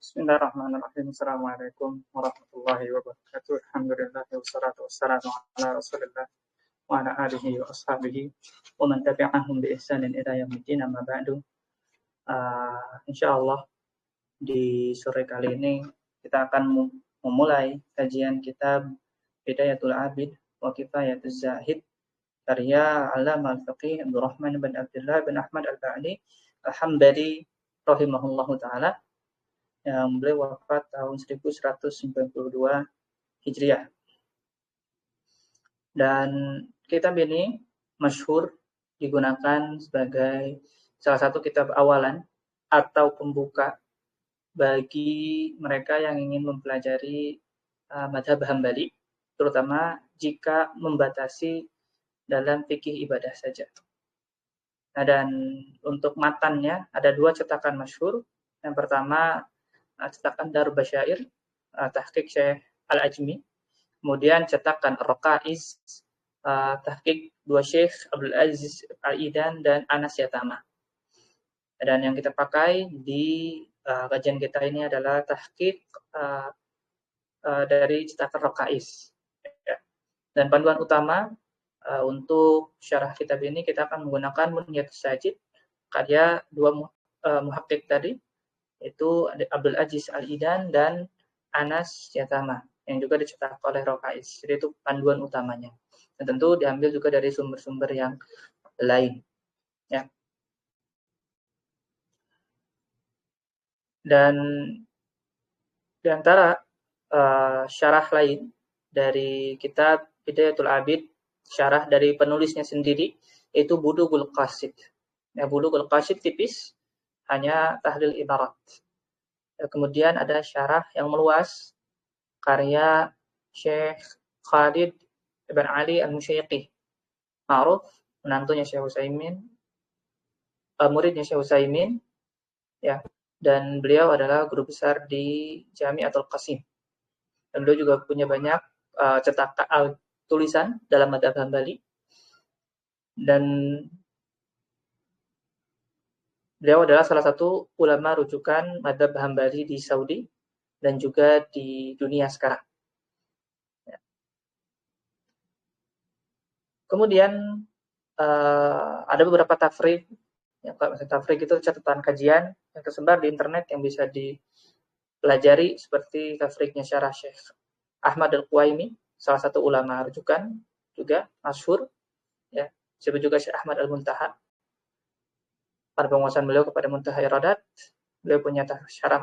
Bismillahirrahmanirrahim. Assalamualaikum warahmatullahi wabarakatuh. Alhamdulillah wassalatu wassalamu ala Rasulillah wa ala alihi wa ashabihi wa man tabi'ahum bi ihsanin ila yaumiddin, amma ba'du. Insyaallah di sore kali ini kita akan memulai kajian kitab Bidayatul Abid wa Kifayatuz Zahid karya Allamah Al-Faqih Abdurrahman bin Abdullah bin Ahmad Al-Ba'li Al-Hambali rahimahullahu taala, yang beliau wafat tahun 1192 Hijriah. Dan kitab ini masyhur digunakan sebagai salah satu kitab awalan atau pembuka bagi mereka yang ingin mempelajari mazhab Hambali, terutama jika membatasi dalam fikih ibadah saja. Nah, dan untuk matannya ada dua cetakan masyhur. Yang pertama cetakan Darul Basyair, tahqiq Syekh Al-Ajmi. Kemudian cetakan Ar-Raqaiz, tahqiq dua Syekh Abdul Aziz Al-Idan dan Anas Yatama. Dan yang kita pakai di kajian kita ini adalah tahqiq dari cetakan Raqaiz. Dan panduan utama untuk syarah kitab ini kita akan menggunakan Munyatus Sajid karya dua muhaqqiq tadi, itu Abdul Aziz Al-Idan dan Anas Yatama, yang juga dicetak oleh Raqaiz. Jadi itu panduan utamanya. Dan tentu diambil juga dari sumber-sumber yang lain. Ya. Dan di antara syarah lain dari kitab Bidayatul Abid, syarah dari penulisnya sendiri, itu Bulughul Qasid. Ya, Bulughul Qasid tipis, hanya tahlil ibarat. Kemudian ada syarah yang meluas karya Syekh Khalid Ibn Ali Al-Musyayqi, ma'ruf, menantunya Syekh Utsaimin, muridnya Syekh Utsaimin, ya, dan beliau adalah guru besar di Jami'atul Qasim. Dan beliau juga punya banyak cetakan tulisan dalam mazhab Hambali, dan beliau adalah salah satu ulama rujukan mazhab Hambali di Saudi dan juga di dunia sekarang. Ya. Kemudian ada beberapa tafrik. Kalau tafrik itu catatan kajian yang tersebar di internet yang bisa dipelajari, seperti tafriknya syarah Syekh Ahmad Al-Quwaimi, salah satu ulama rujukan juga masyhur, ya, disebut juga Syekh Ahmad Al-Muntaha. Pada penguasaan beliau kepada Muntaha Iradat, beliau punya syarah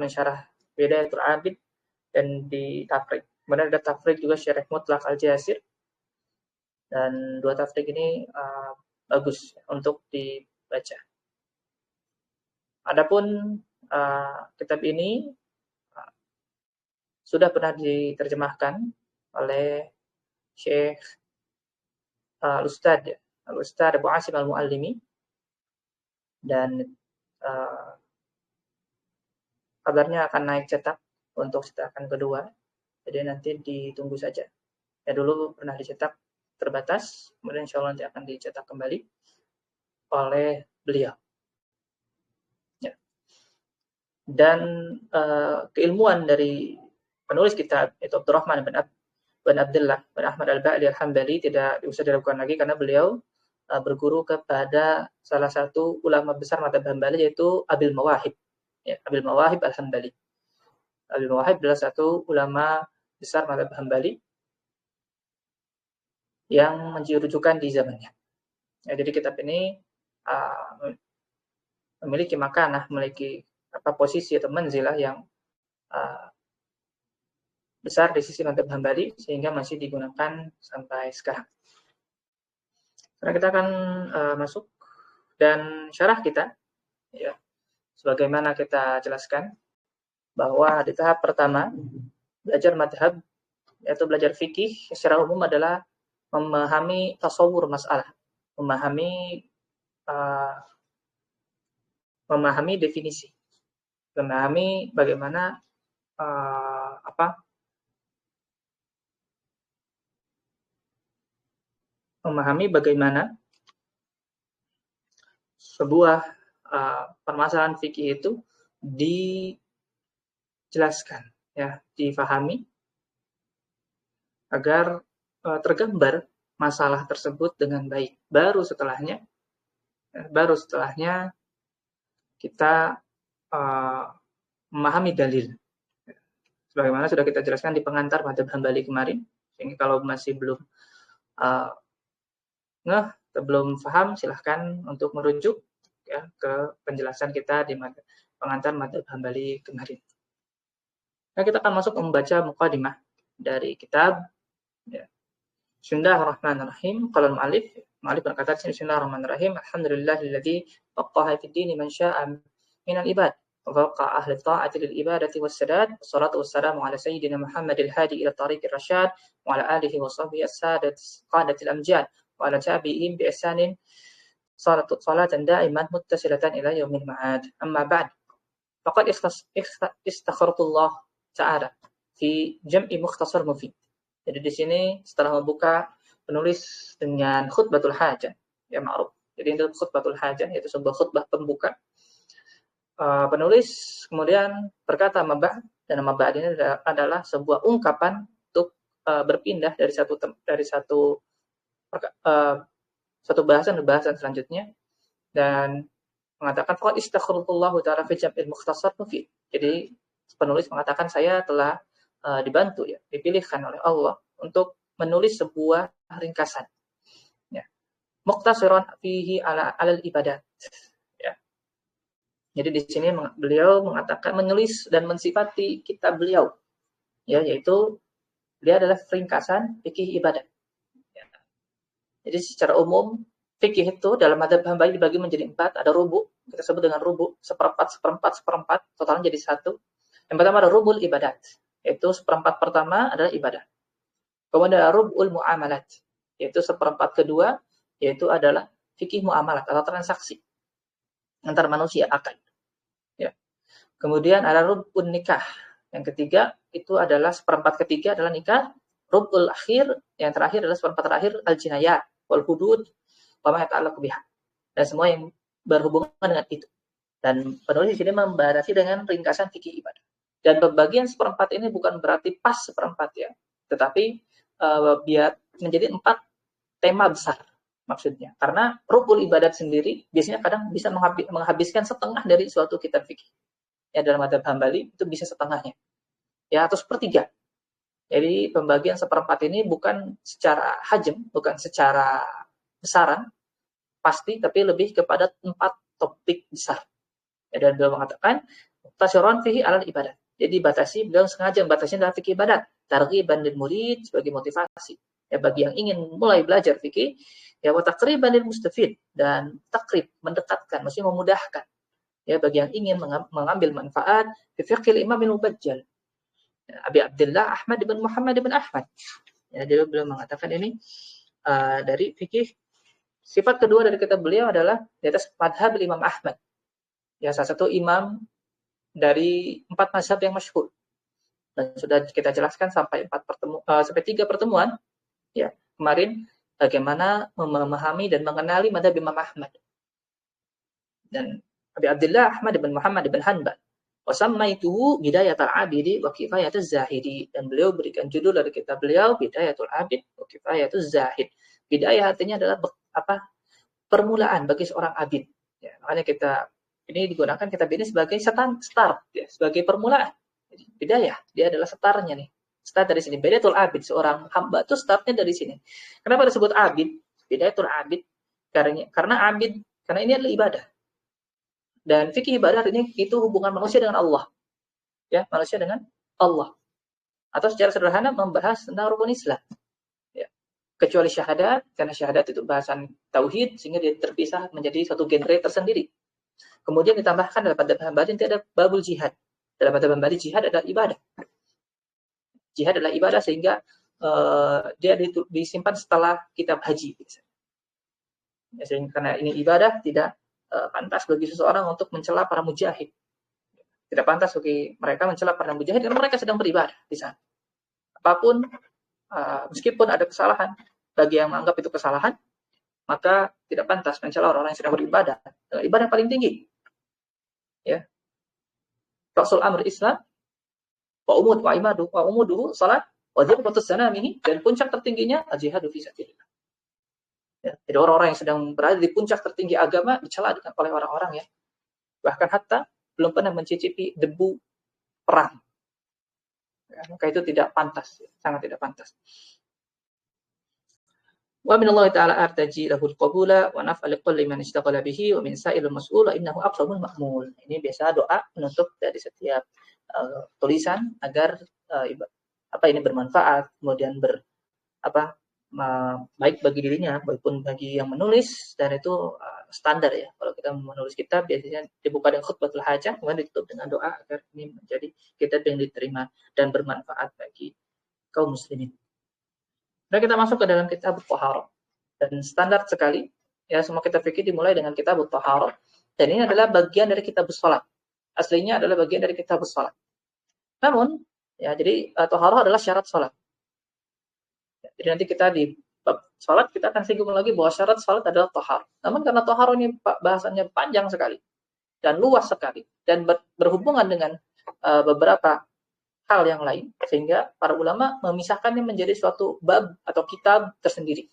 Bidayatul Abid dan di tafrik. Kemudian ada tafrik juga Syarah Mutlaq Al-Jasir, dan dua tafrik ini bagus untuk dibaca. Adapun kitab ini sudah pernah diterjemahkan oleh Syekh Al-Ustadz Abu Asim Al-Muallimi, dan kabarnya akan naik cetak untuk cetakan kedua. Jadi nanti ditunggu saja. Ya, dulu pernah dicetak terbatas, kemudian insya Allah nanti akan dicetak kembali oleh beliau. Ya. Dan keilmuan dari penulis kitab itu Abdurrahman bin Abdullah bin Ahmad Al-Ba'li Al-Hambali tidak usah diragukan lagi, karena beliau berguru kepada salah satu ulama besar mazhab Hambali, yaitu Abil Mawahib. Ya, Abil Mawahib Al-Hambali. Abil Mawahib adalah satu ulama besar mazhab Hambali yang menjadi rujukan di zamannya. Ya, jadi kitab ini memiliki makanah, memiliki posisi atau manzilah yang besar di sisi mazhab Hambali, sehingga masih digunakan sampai sekarang. Sekarang kita akan masuk dan syarah kita, ya, sebagaimana kita jelaskan bahwa di tahap pertama belajar madhab, yaitu belajar fikih secara umum, adalah memahami tasawur masalah, memahami definisi, memahami bagaimana sebuah permasalahan fikih itu jelaskan, ya, difahami agar tergambar masalah tersebut dengan baik. Baru setelahnya kita memahami dalil. Sebagaimana sudah kita jelaskan di pengantar madzhab Hambali kemarin. Sehingga kalau masih belum belum paham, silahkan untuk merujuk ya ke penjelasan kita di pengantar madzhab Hambali kemarin. Nah, kita akan masuk membaca muqaddimah dari kitab. Ya. Bismillahirrahmanirrahim. Qala al-mu'allif berkata, Bismillahirrahmanirrahim. Alhamdulillahilladzi faqaha fid din man syaa'a min al-ibad. Wa faqa ahli ta'ati lil ibadati was sadad. Wassalatu wassalamu ala sayyidina Muhammadil hadi ila tariqir rasyad wa ala alihi wa sahbihi as-sadat qadatil amjad wa ala tabi'in bi ihsanin salatan da'iman muttasilatan ila yaumil ma'ad. Amma ba'd. Faqad istakhartullah ta'ala fi jam'i mukhtasar mufid. Jadi di sini setelah membuka penulis dengan khutbatul hajah, ya ma'ruf. Jadi itu khutbatul hajah, yaitu sebuah khutbah pembuka. Penulis kemudian berkata mab'ad, dan mab'ad ini adalah sebuah ungkapan untuk berpindah dari satu bahasan ke bahasan selanjutnya, dan mengatakan faqad istakhartullahu ta'ala fi jam'il mukhtasar mufid. Jadi penulis mengatakan saya telah dibantu, ya, dipilihkan oleh Allah untuk menulis sebuah ringkasan, ya, muqtasiran fihi alal ibadat, ya. Jadi di sini beliau mengatakan menulis dan mensifati kitab beliau, ya, yaitu dia adalah ringkasan fikih ibadat, ya. Jadi secara umum fikih itu dalam madzhab Hambali dibagi menjadi 4, ada rubu, kita sebut dengan rubu, seperempat, totalnya jadi 1. Yang pertama ada rubul ibadat, yaitu seperempat pertama adalah ibadah. Kemudian ada rubul muamalat, yaitu seperempat kedua, yaitu adalah fikih muamalat atau transaksi antar manusia, akad. Ya. Kemudian ada rubul nikah, yang ketiga itu adalah seperempat ketiga adalah nikah. Rubul akhir, yang terakhir adalah seperempat terakhir al-jinayat wal hudud wa ma yata'allaqu biha, dan semua yang berhubungan dengan itu. Dan penulis di sini membatasi dengan ringkasan fikih ibadah. Dan pembagian seperempat ini bukan berarti pas seperempat, ya, tetapi biar menjadi 4 tema besar maksudnya. Karena rukun ibadat sendiri biasanya kadang bisa menghabiskan setengah dari suatu kitab fikih. Ya, dalam madzhab Hambali itu bisa setengahnya, ya, atau sepertiga. Jadi pembagian seperempat ini bukan secara hajm, bukan secara besaran pasti, tapi lebih kepada 4 topik besar. Ya, dan beliau mengatakan muqtasiran fihi alal ibadat. Jadi beliau sengaja membatasi dalam fikih ibadat, targhiban lil murid, sebagai motivasi, ya, bagi yang ingin mulai belajar fikih, ya, wa taqriban lil mustafid, dan takrib, mendekatkan, maksudnya memudahkan, ya, bagi yang ingin mengambil manfaat fi fiqhil Imam al-Mubajjal, ya, Abi Abdullah Ahmad bin Muhammad bin Ahmad. Ya, jadi beliau mengatakan ini dari fikih. Sifat kedua dari kitab beliau adalah di atas madhab Imam Ahmad, ya, salah satu imam dari 4 mazhab yang masyhur, dan sudah kita jelaskan sampai 3 pertemuan, ya, kemarin bagaimana memahami dan mengenali mazhab Imam Ahmad. Dan Abi Abdullah Ahmad bin Muhammad bin Hanbal, wa sammaituhu bidayatul abidi wa kifayatuz zahidi, dan beliau berikan judul dari kitab beliau Bidayatul Abid wa Kifayatuz Zahid. Bidayah artinya adalah permulaan bagi seorang abid, ya, makanya ini digunakan kitab ini sebagai start, ya, sebagai permulaan. Jadi bidayah, dia adalah startnya nih. Start dari sini. Bidayatul abid, seorang hamba itu startnya dari sini. Kenapa disebut abid? Bidayatul abid karena abid, karena ini adalah ibadah. Dan fikih ibadah ini itu hubungan manusia dengan Allah. Ya, manusia dengan Allah. Atau secara sederhana membahas tentang rukun Islam. Ya. Kecuali syahadat, karena syahadat itu bahasan tauhid, sehingga dia terpisah menjadi satu genre tersendiri. Kemudian ditambahkan dalam madzhab Hambali ada babul jihad. Dalam madzhab Hambali jihad adalah ibadah. Jihad adalah ibadah sehingga dia disimpan setelah kitab haji. Ya, sehingga karena ini ibadah, tidak pantas bagi seseorang untuk mencela para mujahid. Tidak pantas bagi mereka mencela para mujahid karena mereka sedang beribadah di sana. Apapun, meskipun ada kesalahan, bagi yang menganggap itu kesalahan, maka tidak pantas mencela orang-orang yang sedang beribadah. Ibadah yang paling tinggi. Ya. Rasul Amr Islam wa umuduhu salat, wa dzirwatus sanamihi, dan puncak tertingginya al-jihadu fi sabilillah. Ya, jadi orang-orang yang sedang berada di puncak tertinggi agama dicela oleh orang-orang ya. Bahkan hatta belum pernah mencicipi debu perang. Ya, maka itu tidak pantas, sangat tidak pantas. Wa min Allah ta'ala artaji lahul qabula wa naf'al kulli man ishtaghala bihi wa min sa'il mas'ul innahu aqrabul ma'mul. Ini biasa doa penutup dari setiap tulisan agar ini bermanfaat, kemudian baik bagi dirinya maupun bagi yang menulis, dan itu standar ya. Kalau kita menulis kitab biasanya dibuka dengan khutbatul hajah, kemudian ditutup dengan doa agar ini menjadi kitab yang diterima dan bermanfaat bagi kaum muslimin. Nah, kita masuk ke dalam kitab Thaharah, dan standar sekali ya, semua kitab fikih dimulai dengan kitab Thaharah, dan ini adalah bagian dari kitab salat. Aslinya adalah bagian dari kitab salat. Namun ya, jadi Thaharah adalah syarat salat. Jadi nanti kita di bab salat kita akan singgung lagi bahwa syarat salat adalah Thaharah. Namun karena Thaharah ini bahasannya panjang sekali dan luas sekali dan berhubungan dengan beberapa hal yang lain, sehingga para ulama memisahkannya menjadi suatu bab atau kitab tersendiri.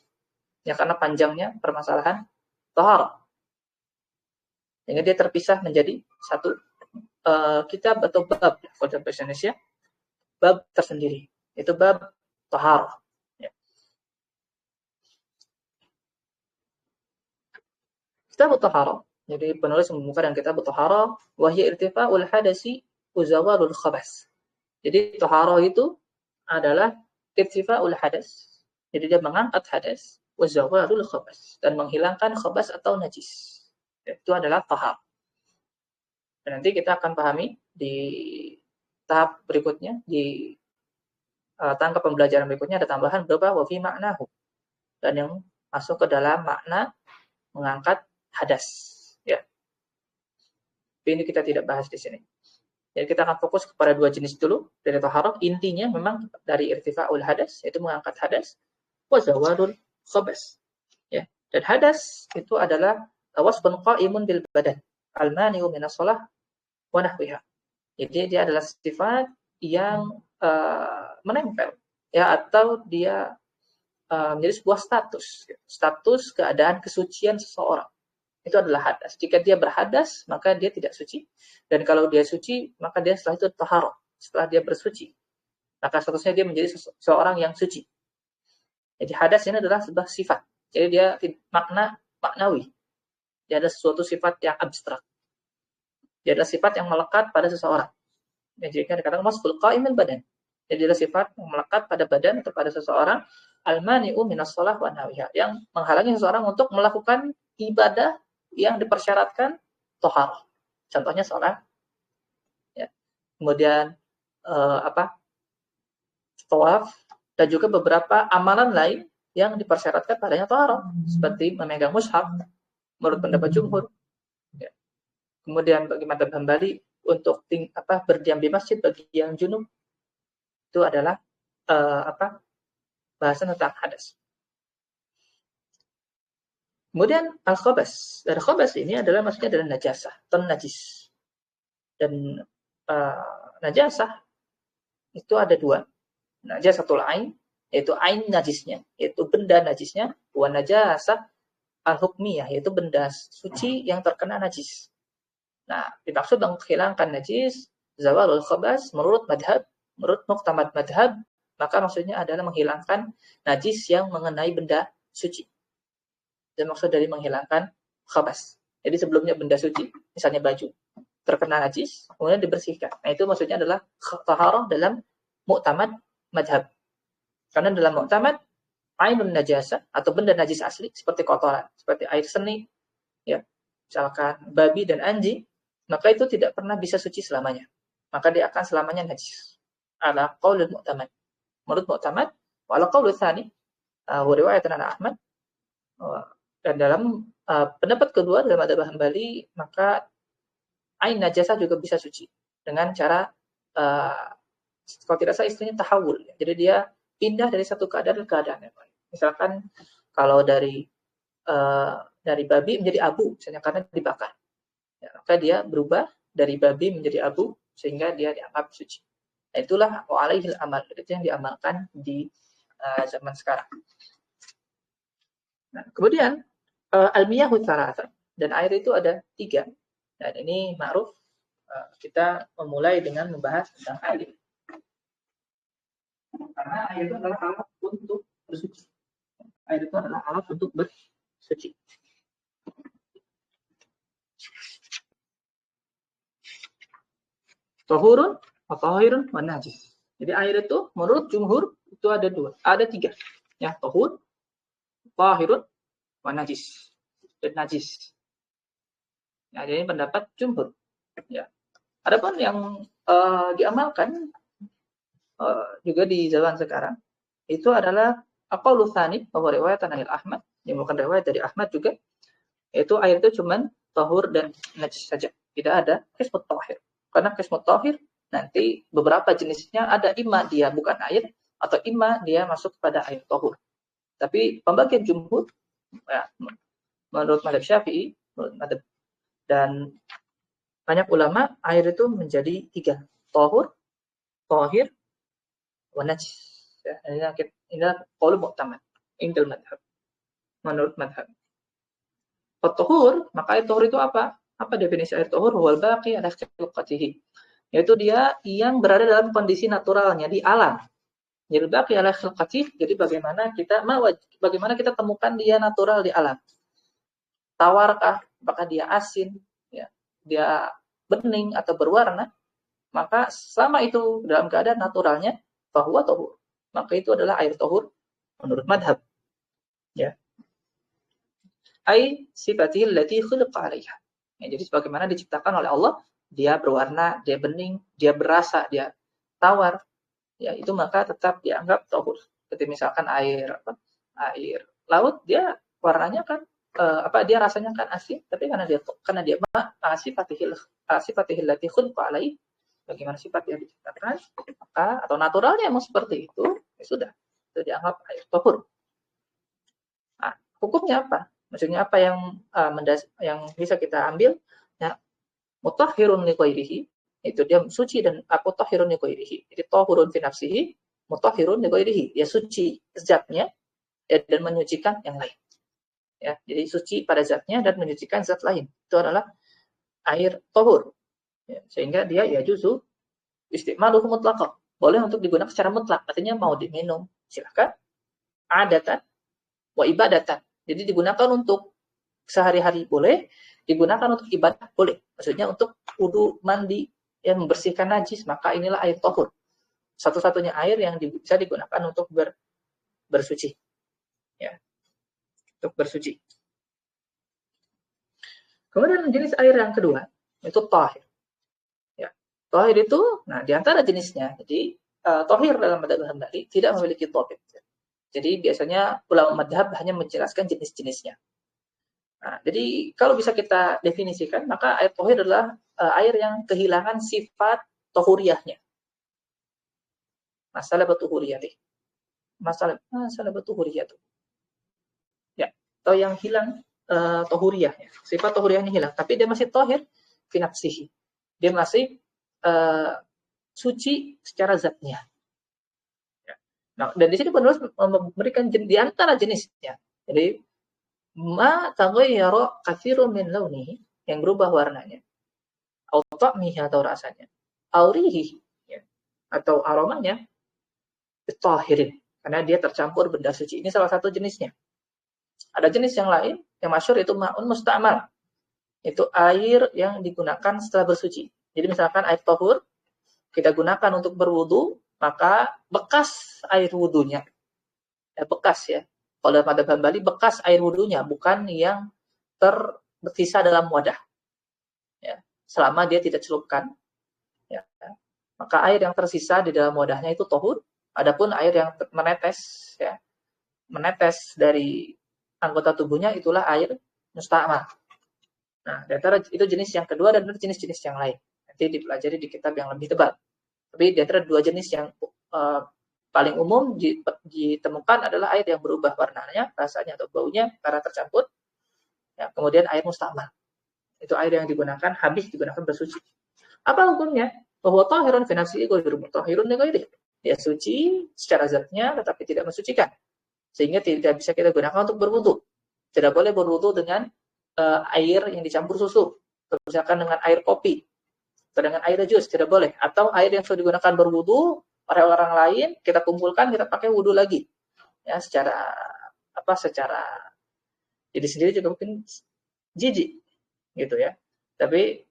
Ya, karena panjangnya permasalahan Thaharah. Sehingga dia terpisah menjadi satu kitab atau bab, kalau dalam bahasa Indonesia, bab tersendiri. Itu bab Thaharah. Ya. Kitab Thaharah. Jadi penulis membuka dengan kitab Thaharah, wa hiya irtifa'ul hadasi wa zawalul khabas. Jadi Thaharah itu adalah irtifa'ul hadas. Jadi dia mengangkat hadas, wa zawalul khabas, dan menghilangkan khabas atau najis. Itu adalah Thaharah. Dan nanti kita akan pahami di tahap berikutnya, di tangkap pembelajaran berikutnya ada tambahan berupa wa fi ma'nahu, dan yang masuk ke dalam makna mengangkat hadas. Ya. Ini kita tidak bahas di sini. Jadi kita akan fokus kepada dua jenis dulu dari Thaharah. Intinya memang dari irtifa'ul hadas, yaitu mengangkat hadas, wa zawalul khabas. Ya. Dan hadas itu adalah wasfun qa'imun bil badan, al-mani'u minas shalah wa nahwiha. Jadi dia adalah sifat yang menempel ya, atau dia menjadi sebuah status keadaan kesucian seseorang. Itu adalah hadas. Jika dia berhadas, maka dia tidak suci. Dan kalau dia suci, maka dia setelah itu taharah. Setelah dia bersuci, maka statusnya dia menjadi seseorang yang suci. Jadi hadas ini adalah sebuah sifat. Jadi dia maknawi. Dia ada sesuatu sifat yang abstrak. Dia adalah sifat yang melekat pada seseorang. Jadi dikatakan wasful qa'imil badan. Jadi adalah sifat yang melekat pada badan atau pada seseorang, al-mani'u minas shalah wa nahwiha, yang menghalangi seseorang untuk melakukan ibadah yang dipersyaratkan thaharah. Contohnya sholat, ya. Kemudian tawaf, dan juga beberapa amalan lain yang dipersyaratkan padanya thaharah, seperti memegang mushaf menurut pendapat jumhur. Ya. Kemudian bagi madzhab Hambali untuk berdiam di masjid bagi yang junub itu adalah bahasan tentang hadas. Kemudian al-khabas. Dan khabas ini adalah maksudnya adalah najasah atau najis. Dan najasah itu ada dua. Najasatul ain, yaitu ain najisnya, yaitu benda najisnya. Wa najasah al-hukmiyah, yaitu benda suci yang terkena najis. Nah, dimaksud menghilangkan najis, zawalul khabas, menurut muktamad madhab, maka maksudnya adalah menghilangkan najis yang mengenai benda suci. Dan maksud dari menghilangkan khabas. Jadi sebelumnya benda suci, misalnya baju, terkena najis, kemudian dibersihkan. Nah, itu maksudnya adalah taharah dalam muktamad madhab. Karena dalam muktamad, ainun najasa atau benda najis asli seperti kotoran, seperti air seni, ya, misalkan babi dan anjing, maka itu tidak pernah bisa suci selamanya. Maka dia akan selamanya najis. Ala qaulul muktamad. Menurut muktamad, wa ala qaulul tsani, wa riwayatan an Ahmad, dan dalam pendapat kedua dalam madzhab Hambali, maka ain najasah juga bisa suci dengan cara kalau tidak salah istilahnya tahawul. Jadi dia pindah dari satu keadaan ke keadaan yang lain. Misalkan kalau dari babi menjadi abu, misalnya karena dibakar, ya, maka dia berubah dari babi menjadi abu sehingga dia dianggap suci. Itulah wa'alaihil amal, itu yang diamalkan di zaman sekarang. Nah, kemudian al-miyahu tsalatsa, dan air itu ada 3. Dan ini ma'ruf, kita memulai dengan membahas tentang air. Karena air itu adalah alat untuk bersuci. Air itu adalah alat untuk bersuci. Tahurun, tahirun, wa najis. Jadi air itu menurut jumhur itu ada 3. Ya, tahur, tahirun, wa najis. Dan najis. Nah, ini pendapat jumhur. Ya. Adapun yang diamalkan juga di zaman sekarang itu adalah aqwalu tsani, bahwa riwayat Anil Ahmad, yang bukan riwayat dari Ahmad juga, yaitu air itu cuman tahur dan najis saja. Tidak ada qismut tahir. Karena qismut tahir nanti beberapa jenisnya ada imma dia bukan air atau imma dia masuk kepada air tahur. Tapi pembagian jumhur ya, menurut mazhab Syafi'i, dan banyak ulama, air itu menjadi 3. Tahur, tahir, wa najis. Ya, ini qaul mu'tamad indal madhab. Menurut madhab. At-tahur, maka air tahur itu apa? Apa definisi air tahur? Wal baqi ala khilqatihi. Yaitu dia yang berada dalam kondisi naturalnya di alam. Jadi baqi ala khilqatihi, jadi bagaimana kita temukan dia natural di alam. Tawarkah, apakah dia asin, ya, dia bening atau berwarna, maka selama itu dalam keadaan naturalnya, bahwa tahur, maka itu adalah air tahur menurut madhab. Ya. Ai sifatihil lati khuliqa 'alaiha. Ya, jadi sebagaimana diciptakan oleh Allah, dia berwarna, dia bening, dia berasa, dia tawar, ya itu maka tetap dianggap tahur. Seperti misalkan air laut, dia warnanya kan dia rasanya kan asin, tapi karena dia sifatihil lati khuliqa 'alaiha, bagaimana sifat yang diciptakan, maka atau naturalnya emang seperti itu, ya sudah, itu dianggap air tahur. Nah, hukumnya apa? Maksudnya apa yang bisa kita ambil? Ya, mutahhirun li ghairihi, itu dia suci dan mutahhirun li ghairihi. Jadi tahurun fi nafsihi, mutahhirun li ghairihi. Dia suci zatnya dan menyucikan yang lain. Ya, jadi suci pada zatnya dan menyucikan zat lain. Itu adalah air tahur. Ya, sehingga dia ya juzu istimaluhu mutlaqah. Boleh untuk digunakan secara mutlak, artinya mau diminum, silakan. Adatan wa ibadatan. Jadi digunakan untuk sehari-hari boleh, digunakan untuk ibadah boleh. Maksudnya untuk wudu, mandi, yang membersihkan najis, maka inilah air tahur. Satu-satunya air yang bisa digunakan untuk bersuci. Ya. Untuk bersuci. Kemudian jenis air yang kedua, itu tahir. Ya. Tahir itu, nah di antara jenisnya, jadi tahir dalam madhab Hambali tidak memiliki topik. Jadi biasanya ulama madhab hanya menjelaskan jenis-jenisnya. Nah, jadi kalau bisa kita definisikan, maka air tahir adalah air yang kehilangan sifat tahuriyahnya. Masalah batuhuriyati. Masalah batuhuriyatu. Ya, atau yang hilang tahuriyahnya. Sifat tahuriyahnya hilang, tapi dia masih tahir fi nafsihi. Dia masih suci secara zatnya. Ya. Nah, dan di sini penulis memberikan di antara jenisnya. Jadi ma taghayyara katsirun min launihi, yang berubah warnanya, atau ta'mihi atau rasanya, aurihi ya, atau aromanya, tahirin, karena dia tercampur benda suci. Ini salah satu jenisnya. Ada jenis yang lain yang masyhur, itu ma'un musta'mal. Itu air yang digunakan setelah bersuci. Jadi misalkan air tahur kita gunakan untuk berwudu, maka bekas air wudunya, bekas ya. Kalau dalam madhab Hambali, bekas air wudunya, bukan yang tersisa dalam wadah. Ya, selama dia tidak celupkan, ya, maka air yang tersisa di dalam wadahnya itu tahur. Adapun air yang menetes, ya, menetes dari anggota tubuhnya, itulah air musta'mal. Nah, di antara itu jenis yang kedua, dan jenis-jenis yang lain nanti dipelajari di kitab yang lebih tebal. Tapi di antara dua jenis yang paling umum ditemukan adalah air yang berubah warnanya, rasanya atau baunya karena tercampur. Ya, kemudian air musta'mal. Itu air yang digunakan, habis digunakan bersuci. Apa hukumnya? bahwa tahirun fi nafsihi ghairu mutahhirun li ghairihi. Dia suci secara zatnya tetapi tidak mensucikan. Sehingga tidak bisa kita gunakan untuk berwudu. Tidak boleh berwudu dengan air yang dicampur susu. Misalkan dengan air kopi atau dengan air jus, tidak boleh. Atau air yang sudah digunakan berwudu oleh orang lain kita kumpulkan, kita pakai wudu lagi. Ya, secara jadi sendiri juga mungkin jijik gitu ya. Tapi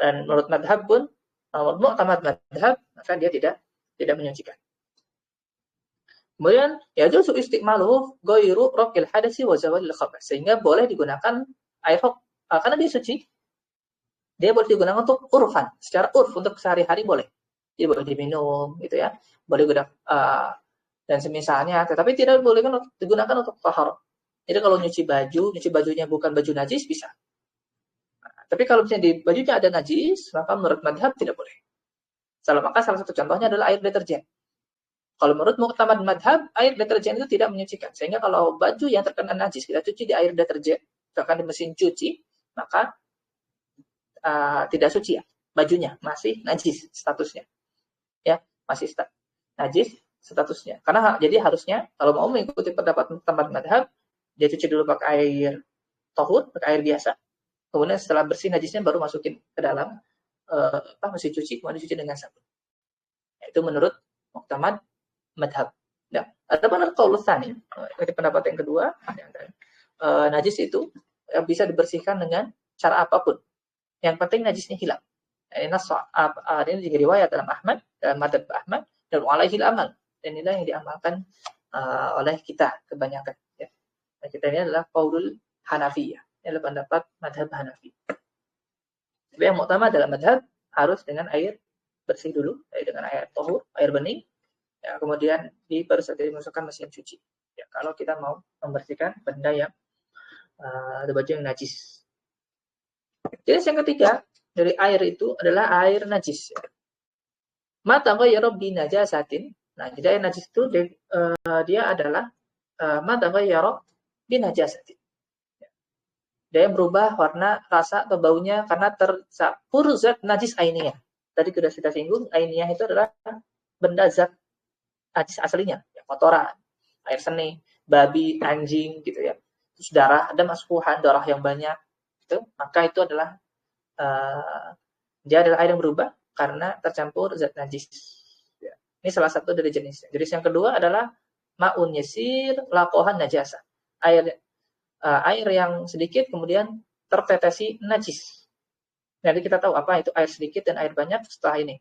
dan menurut madhab pun mu'tamad madhab, maka dia tidak menyucikan. Kemudian ya juzu istiqmaluhu ghairu rafil hadasi wa zawalil khabath, sehingga boleh digunakan air karena dia suci. Dia boleh digunakan untuk urfan, secara urf untuk sehari-hari boleh. Dia boleh diminum gitu ya. Boleh digunakan dan semisalnya, tetapi tidak boleh digunakan untuk tahar. Jadi kalau nyuci bajunya bukan baju najis bisa. Tapi kalau misalnya di bajunya ada najis, maka menurut madhab tidak boleh. Maka salah satu contohnya adalah air deterjen. Kalau menurut muqtamad madhab, air deterjen itu tidak menyucikan. Sehingga kalau baju yang terkena najis kita cuci di air deterjen, misalkan di mesin cuci, maka tidak suci ya. Bajunya masih najis statusnya. Ya, masih najis statusnya. Karena jadi harusnya kalau mau mengikuti pendapat muqtamad madhab, dia cuci dulu pakai air tohur, pakai air biasa. Kemudian setelah bersih najisnya baru masukin ke dalam mesin cuci, kemudian dicuci dengan sabun. Itu menurut muqtamad madhab. Ya. Adapun qaul tsani, pendapat yang kedua, najis itu bisa dibersihkan dengan cara apapun. Yang penting najisnya hilang. Ini diriwayat dalam Ahmad, dalam madhab Ahmad, dan alaihil amal. Dan inilah yang diamalkan oleh kita kebanyakan. Ya. Nah, kita ini adalah qaulul Hanafiyah. Ini adalah pendapat madhab Hanafi. Tapi yang utama dalam madhab harus dengan air bersih dulu, dengan air tohur, air bening. Ya, kemudian baru saja dimasukkan mesin cuci. Ya, kalau kita mau membersihkan benda yang ada baju yang najis. Jenis yang ketiga dari air itu adalah air najis. Mata ghayyara bi najasatin. Nah, jadi air najis itu dia adalah mata ghayyara bi najasatin. Dia berubah warna, rasa atau baunya karena tercampur zat najis ainiyah. Tadi sudah kita singgung, ainiyah itu adalah benda zat najis aslinya, ya, kotoran, air seni, babi, anjing gitu ya. Terus darah, ada masfuhan, darah yang banyak. Itu, maka itu adalah dia adalah air yang berubah karena tercampur zat najis. Ya. Ini salah satu dari jenisnya. Jenis yang kedua adalah ma'un yasir laqohan najasa. Air yang sedikit kemudian tertetesi najis. Jadi kita tahu apa itu air sedikit dan air banyak setelah ini.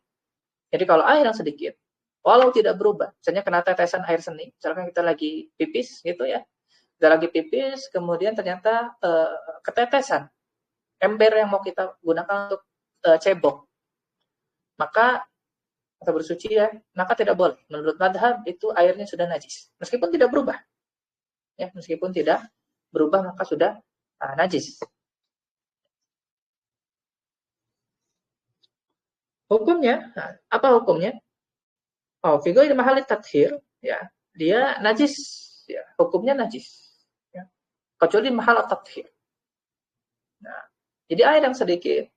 Jadi kalau air yang sedikit, walau tidak berubah, misalnya kena tetesan air seni, misalkan kita lagi pipis gitu ya, kita lagi pipis, kemudian ternyata ketetesan ember yang mau kita gunakan untuk cebok, maka kita bersuci ya, maka tidak boleh. Menurut madhab itu airnya sudah najis, meskipun tidak berubah, ya meskipun tidak berubah maka sudah najis. Hukumnya, apa hukumnya? Fi ghairi mahalli tathhir, ya, dia najis, ya, hukumnya najis. Ya. Kecuali mahal tathhir. Nah, jadi air yang sedikit,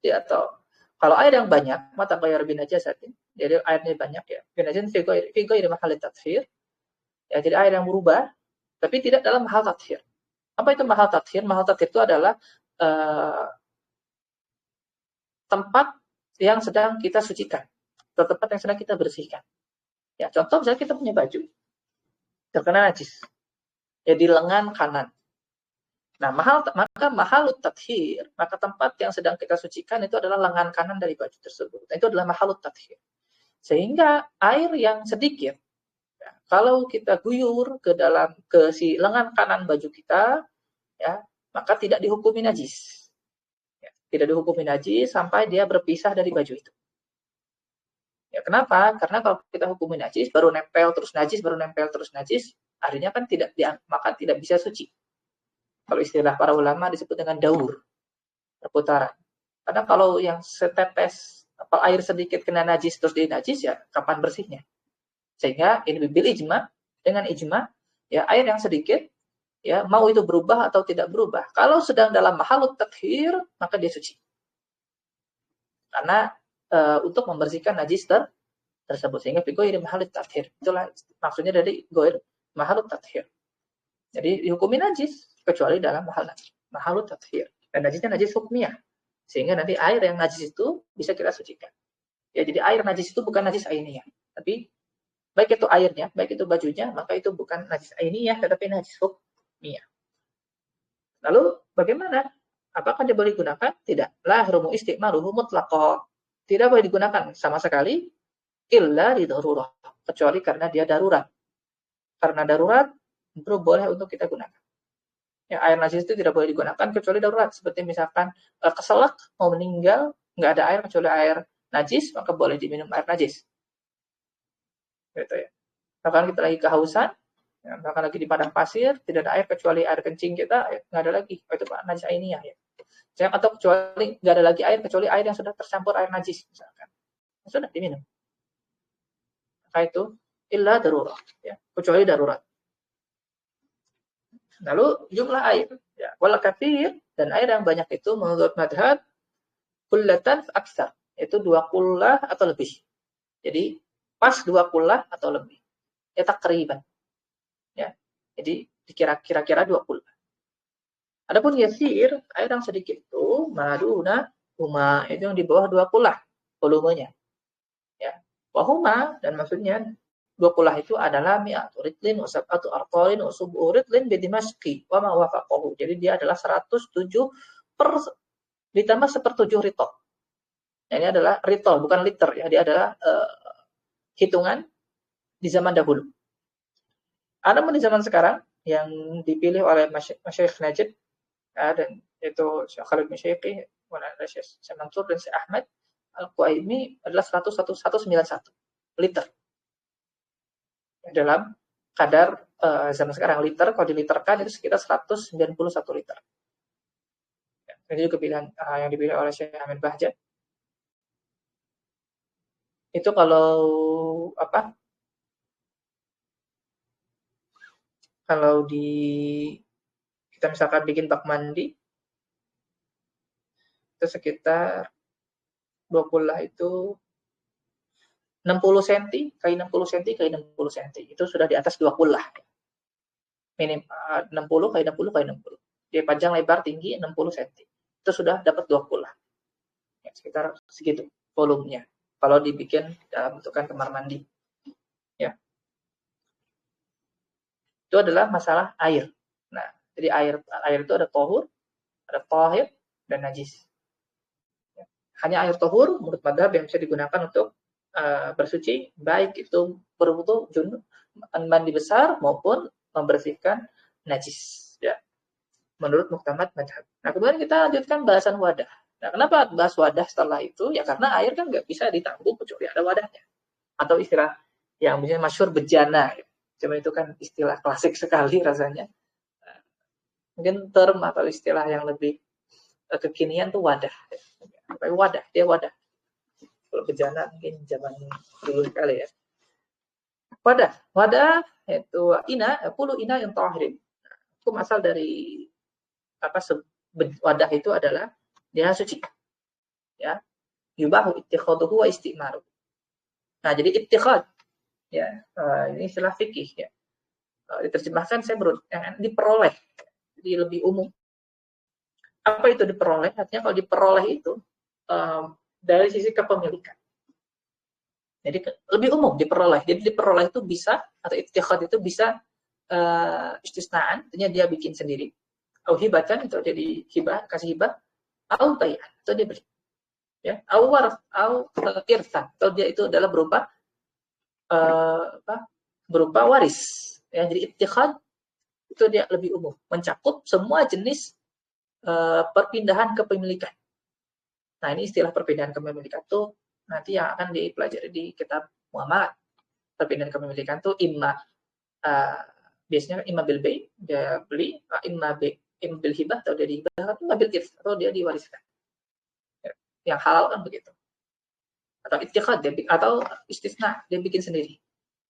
ya, atau kalau air yang banyak, mata ghayyara bi najasatin, jadi airnya banyak ya. Bi najasatin fi ghairi mahalli tathhir. Ya, jadi air yang berubah tapi tidak dalam mahal tathhir. Apa itu mahal tathhir? Mahal tathhir itu adalah tempat yang sedang kita sucikan, atau tempat yang sedang kita bersihkan. Ya, contoh misalnya kita punya baju terkena najis, ya di lengan kanan. Nah, maka mahalut tathhir, maka tempat yang sedang kita sucikan itu adalah lengan kanan dari baju tersebut. Nah, itu adalah mahalut tathhir. Sehingga air yang sedikit, ya, kalau kita guyur ke si lengan kanan baju kita, ya, maka tidak dihukumi najis. Ya, tidak dihukumi najis sampai dia berpisah dari baju itu. Ya, kenapa? Karena kalau kita hukumi najis, baru nempel terus najis, baru nempel terus najis, artinya kan maka tidak bisa suci. Kalau istilah para ulama disebut dengan daur, perputaran. Karena kalau yang setetes air sedikit kena najis terus dia najis, ya kapan bersihnya? Sehingga ini bil ijma, dengan ijma, ya air yang sedikit, ya mau itu berubah atau tidak berubah, kalau sedang dalam mahalut tathhir, maka dia suci. Karena untuk membersihkan najis tersebut, sehingga fi ghairi mahallit tathhir. Itulah maksudnya dari ghair mahallut tathhir. Jadi dihukumi najis kecuali dalam mahallut tathhir. Dan najisnya najis hukmiyah, sehingga nanti air yang najis itu bisa kita sucikan. Ya, jadi air najis itu bukan najis ainiyah, tapi baik itu airnya, baik itu bajunya, maka itu bukan najis ainiyah, tetapi najis hukmiyah. Lalu bagaimana? Apakah dia boleh digunakan? Tidak. La yahrumu isti'maluhu mutlaqan. Tidak boleh digunakan sama sekali illa li darurah, kecuali karena dia darurat. Karena darurat baru boleh untuk kita gunakan. Ya, air najis itu tidak boleh digunakan kecuali darurat. Seperti misalkan keselak, mau meninggal, nggak ada air kecuali air najis, maka boleh diminum air najis. Gitu ya. Bahkan kita lagi kehausan, ya, bahkan lagi di padang pasir, tidak ada air kecuali air kencing kita, ya, nggak ada lagi. Itu najis ainiyah ya. Atau kecuali nggak ada lagi air kecuali air yang sudah tercampur air najis misalkan, sudah diminum. Maka itu illa darurat, ya, kecuali darurat. Lalu jumlah air, ya, wal katsir, dan air yang banyak itu menurut madhab kullatan aksar, itu 2 kullah atau lebih. Jadi pas 2 kullah atau lebih. Ya takriban. Ya. Jadi kira-kira 2 kullah. Adapun yasir, air yang sedikit itu maduna huma, itu yang di bawah 2 kullah volumenya. Ya. Wahuma, dan maksudnya 2 kullah itu adalah mi'atu ritlin wa sab'atu artalin wa sub'u ritlin bi Dimashqi wa ma wafaqahu. Jadi dia adalah 107 ditambah 1/7 ritol. Nah, ini adalah ritol, bukan liter ya. Dia adalah hitungan di zaman dahulu. Adapun di zaman sekarang yang dipilih oleh Masyayikh Najd, ya, dan itu Syekh Khalid bin Syekhi, Syekh Mansur dan Syekh Ahmad Al-Quaimi adalah 191 liter. Dalam kadar zaman sekarang liter, kalau diliterkan itu sekitar 191 liter. Ya, ini juga pilihan yang dipilih oleh Syekh Ahmad Bahjah. Itu kalau apa? Kalau kita misalkan bikin bak mandi, itu sekitar 2 kullah itu 60 cm kali 60 cm kali 60 cm. Itu sudah di atas 2 kullah. Minim 60 kali 60 kali 60. Dia panjang lebar tinggi 60 cm. Itu sudah dapat 2 kullah. Ya, sekitar segitu volumenya. Kalau dibikin dalam bentukan kamar mandi. Ya. Itu adalah masalah air. Nah, jadi air itu ada tahur, ada tahir, dan najis. Ya. Hanya air tahur menurut madhab yang bisa digunakan untuk bersuci, baik itu berwudu, junub, mandi besar maupun membersihkan najis. Ya. Menurut muktamad madhab. Nah, kemudian kita lanjutkan bahasan wadah. Nah, kenapa bahas wadah setelah itu? Ya karena air kan nggak bisa ditampung kecuali ada wadahnya. Atau istilah yang misalnya masyhur bejana. Cuma itu kan istilah klasik sekali rasanya. Mungkin term atau istilah yang lebih kekinian tuh wadah. Wadah, dia wadah. Kalau bejana mungkin zaman dulu sekali ya. Wadah itu puluh ina yang tahirin. Itu asal dari wadah itu adalah dia suci. Ya. Yubahu ittikhaduhu wa istimaru. Nah, jadi ittikhad ya, ini istilah fikih ya. Diterjemahkan yang diperoleh. Jadi lebih umum. Apa itu diperoleh? Artinya kalau diperoleh itu dari sisi kepemilikan. Jadi lebih umum diperoleh. Jadi diperoleh itu bisa, atau ittikhad itu bisa istisnaan, artinya dia bikin sendiri. Au hibatan, itu jadi hibah, kasih hibah. Au bai'an, atau dia beli. Ya, au waraf, au irthan, atau dia itu adalah berupa waris. Ya, jadi ittikhad itu dia lebih umum, mencakup semua jenis perpindahan kepemilikan. Nah, ini istilah perpindahan kepemilikan itu nanti yang akan dipelajari di kitab muamalat. Perpindahan kepemilikan itu biasanya imma bil bay, dia beli, imma bil hibah, atau dia dihibahkan, imma bil irs, atau dia diwariskan. Ya, yang halal kan begitu. Atau ittikhad, atau istisna, dia bikin sendiri.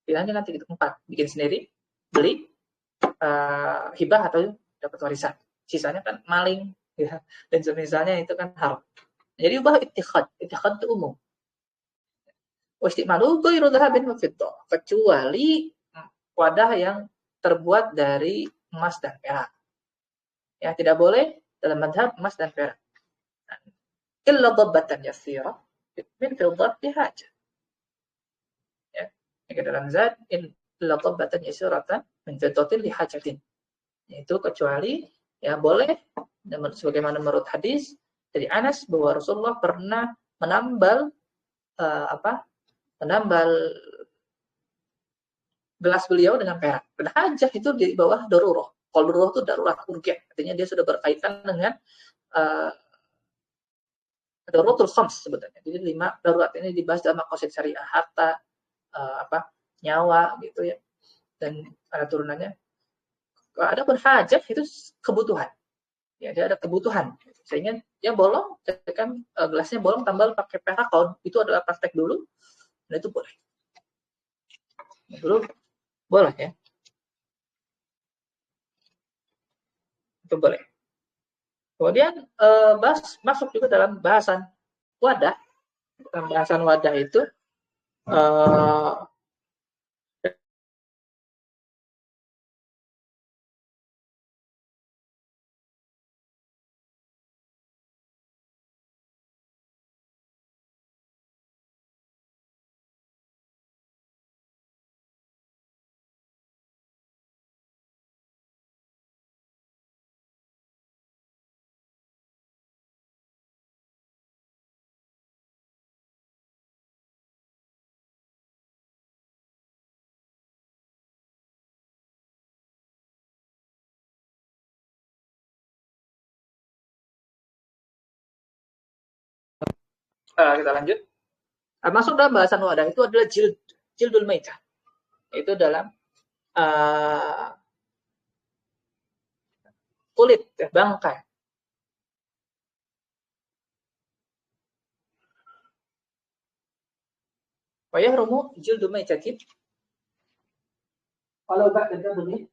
Pilihannya nanti gitu, 4, bikin sendiri, beli, hibah, atau dapat warisan. Sisanya kan maling, ya, dan semisalnya itu kan haram. Jadi ubah ittikhad itu umum. Wastimalu ghairu dhahabin wa fiddah, kecuali wadah yang terbuat dari emas dan perak. Ya, tidak boleh dalam madhab emas dan perak. Illa dhabbatan yasira min fiddah bihaja. Ya, jika dalam zat illa dhabbatan yasiratan min fiddatin lihajatin. Yaitu kecuali ya boleh sebagaimana menurut hadis dari Anas bahwa Rasulullah pernah menambal menambal gelas beliau dengan perak. Hajah itu di bawah darurat. Kalau darurat itu darurat urgen, artinya dia sudah berkaitan dengan daruratul khams sebetulnya. Jadi 5 darurat ini dibahas dalam maqasid syariah, harta, nyawa gitu ya. Dan ada turunannya. Ada hajah itu kebutuhan. Ya, dia ada kebutuhan. Sehingga dia bolong, kan gelasnya bolong tambal pakai perak, kalau itu adalah praktek dulu, dan itu boleh. Dulu boleh ya. Itu boleh. Kemudian masuk juga dalam bahasan wadah. Dalam bahasan wadah itu kita lanjut. Masuk dalam bahasan wadah itu adalah jildul maitah. Itu dalam kulit bangkai. Wa yahrumu jildul maitatin walau ba'da dabghi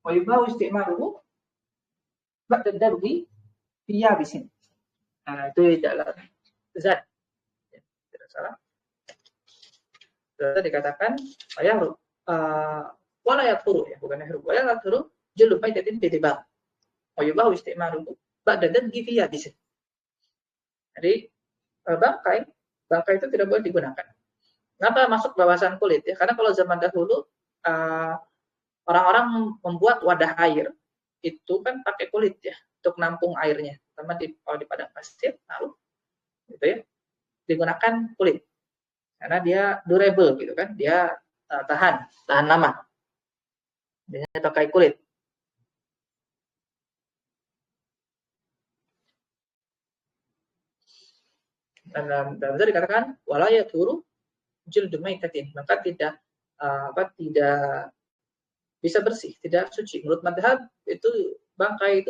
wa yubahu isti'maluhu ba'da dabghi fi yabisin. Itu dalam zat. Tidak salah. Sudah dikatakan ayahru wala yathuru ya, bukan yahru. Wala yathuru jildul maitatin bi dibag. Wa yubahu isti'maluhu ba'da dabghi fi yabisin. Jadi bangkai itu tidak boleh digunakan. Kenapa masuk bahasan kulit ya? Karena kalau zaman dahulu orang-orang membuat wadah air itu kan pakai kulit ya untuk nampung airnya. Sama kalau di padang pasir, lalu gitu ya, digunakan kulit karena dia durable gitu kan, dia tahan lama. Dia pakai kulit. Dan dalam itu dikatakan wala yaturu jildu maitatin, maka tidak bisa bersih, tidak suci. Menurut madhab itu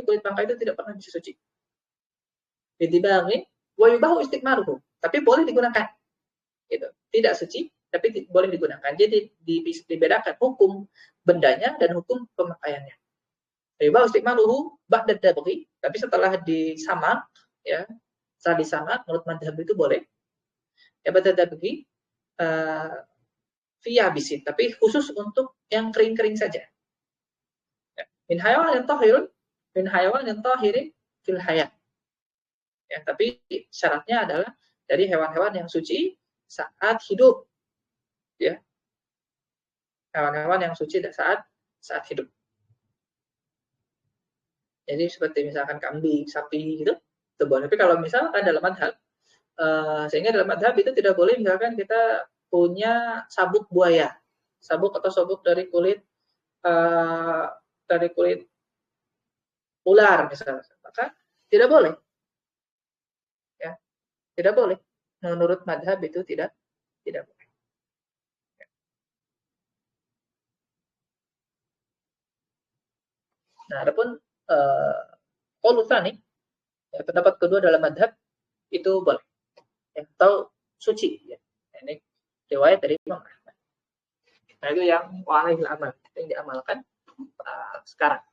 kulit bangkai itu tidak pernah bisa suci. Ditibangin wa yubahu istiqmaluhu, tapi boleh digunakan. Gitu. Tidak suci, tapi boleh digunakan. Jadi dibedakan hukum bendanya dan hukum pemakaiannya. Yubahu istiqmaluhu ba'da dabghi, tapi setelah disamak ya, setelah disamak menurut madhab itu boleh. Ya ba'da dabghi fi yabisin, tapi khusus untuk yang kering-kering saja. Min hayawan yang tahirin fil hayat. Ya, tapi syaratnya adalah dari hewan-hewan yang suci saat hidup. Ya. Hewan-hewan yang suci saat hidup. Jadi seperti misalkan kambing, sapi gitu, itu boleh. Tapi kalau misalkan dalam madhab, sehingga dalam madhab itu tidak boleh misalkan kita punya sabuk buaya, sabuk atau sabuk dari kulit ular misalnya, maka tidak boleh. Ya, tidak boleh. Menurut madhab itu tidak boleh. Nah, adapun qaul tsani, ya, pendapat kedua dalam madhab itu boleh. Ya, atau suci ya. Ini riwayat dari Imam Ahmad. Nah, itu yang walahil amal, yang diamalkan sekarang.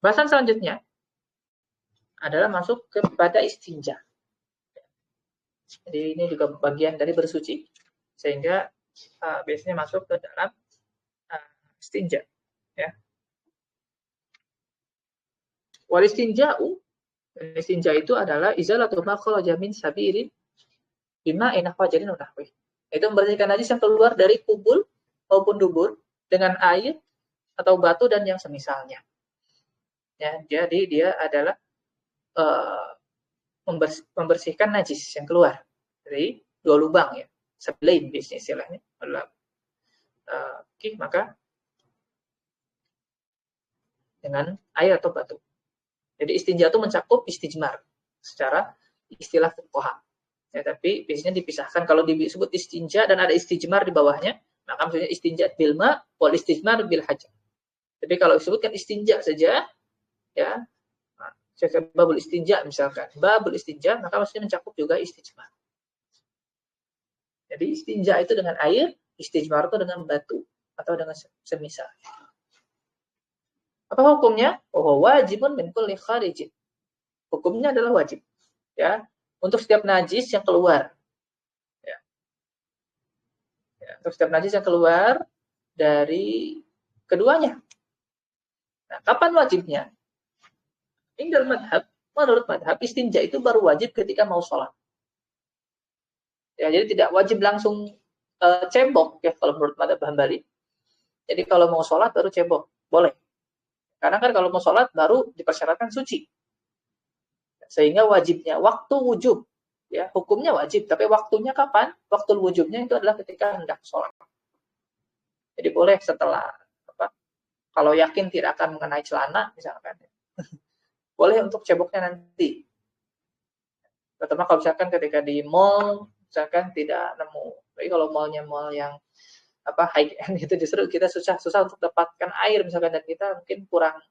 Bahasan selanjutnya adalah masuk kepada istinja. Jadi ini juga bagian dari bersuci, sehingga biasanya masuk ke dalam istinja. Ya. Wal istinja'u, istinja itu adalah izalatul ma kharaja min sabirin bima inah fajarin nahwi. Itu membersihkan najis yang keluar dari kubul maupun dubur dengan air atau batu dan yang semisalnya. Ya, jadi dia adalah membersihkan najis yang keluar dari dua lubang ya, sebelain bisnis istilahnya adalah maka dengan air atau batu. Jadi istinja itu mencakup istijmar secara istilah fuqaha. Ya, tapi biasanya dipisahkan kalau disebut istinja dan ada istijmar di bawahnya, maka maksudnya istinja bil ma wal istijmar bil hajar. Tapi kalau disebutkan istinja saja, ya, babul istinja misalkan, babul istinja, maka maksudnya mencakup juga istijmar. Jadi istinja itu dengan air, istijmar itu dengan batu atau dengan semisal. Apa hukumnya? Oh, wajibun min kulli kharijin. Hukumnya adalah wajib, ya, untuk setiap najis yang keluar. Ya. Ya, untuk setiap najis yang keluar dari keduanya. Nah, kapan wajibnya? Indal madhab, menurut madhab, istinja itu baru wajib ketika mau sholat. Ya, jadi tidak wajib langsung cebok, ya, kalau menurut madhab Hambali. Jadi kalau mau sholat baru cebok, boleh. Karena kan kalau mau sholat baru dipersyaratkan suci. Sehingga wajibnya, waktu wujub. Ya, hukumnya wajib, tapi waktunya kapan? Waktu wujubnya itu adalah ketika hendak sholat. Jadi boleh setelah, kalau yakin tidak akan mengenai celana, misalkan. Boleh untuk ceboknya nanti. Terutama kalau misalkan ketika di mall, misalkan tidak nemu. Tapi kalau mallnya mall yang high end itu justru kita susah untuk dapatkan air misalkan, dan kita mungkin kurang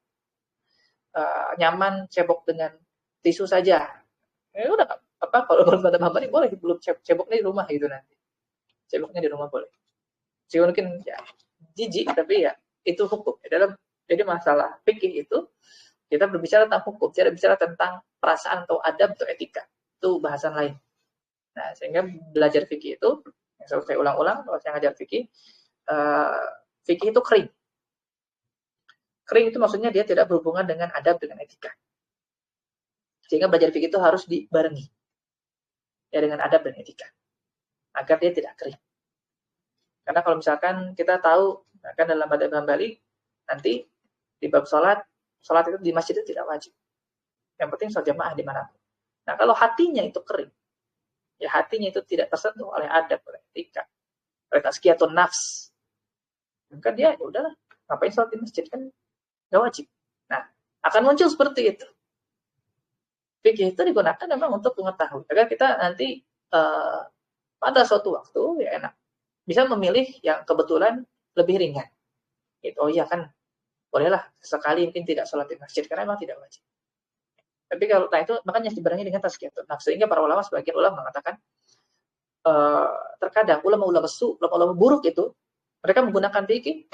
nyaman cebok dengan tisu saja. Ya udah kalau pada Hambali boleh belum ceboknya di rumah gitu nanti. Ceboknya di rumah boleh. Jadi mungkin ya jijik, tapi ya itu hukum. Jadi masalah fikih itu kita berbicara tentang hukum, tidak bicara tentang perasaan atau adab atau etika. Itu bahasan lain. Nah, sehingga belajar fikih itu, yang selalu saya ulang-ulang kalau saya ngajar fikih, fikih itu kering. Kering itu maksudnya dia tidak berhubungan dengan adab, dengan etika. Sehingga belajar fikih itu harus dibarengi ya dengan adab dan etika, agar dia tidak kering. Karena kalau misalkan kita tahu, kan dalam madhab Hambali, nanti di bab sholat itu di masjid itu tidak wajib. Yang penting sholat jamaah dimanapun. Nah, kalau hatinya itu kering, ya hatinya itu tidak tersentuh oleh adab, oleh etika, oleh tazkiyatun nafs, maka dia ya udahlah, ngapain sholat di masjid, kan nggak wajib. Nah, akan muncul seperti itu. Fikih itu digunakan memang untuk mengetahui agar kita nanti pada suatu waktu ya enak bisa memilih yang kebetulan lebih ringan. Gitu. Oh iya kan, bolehlah sekali mungkin tidak sholat di masjid karena memang tidak wajib. Tapi kalau itu makanya dibarengi dengan tazkiyatun nafs. Sehingga para ulama, sebagian ulama mengatakan terkadang ulama-ulama buruk itu mereka menggunakan fikih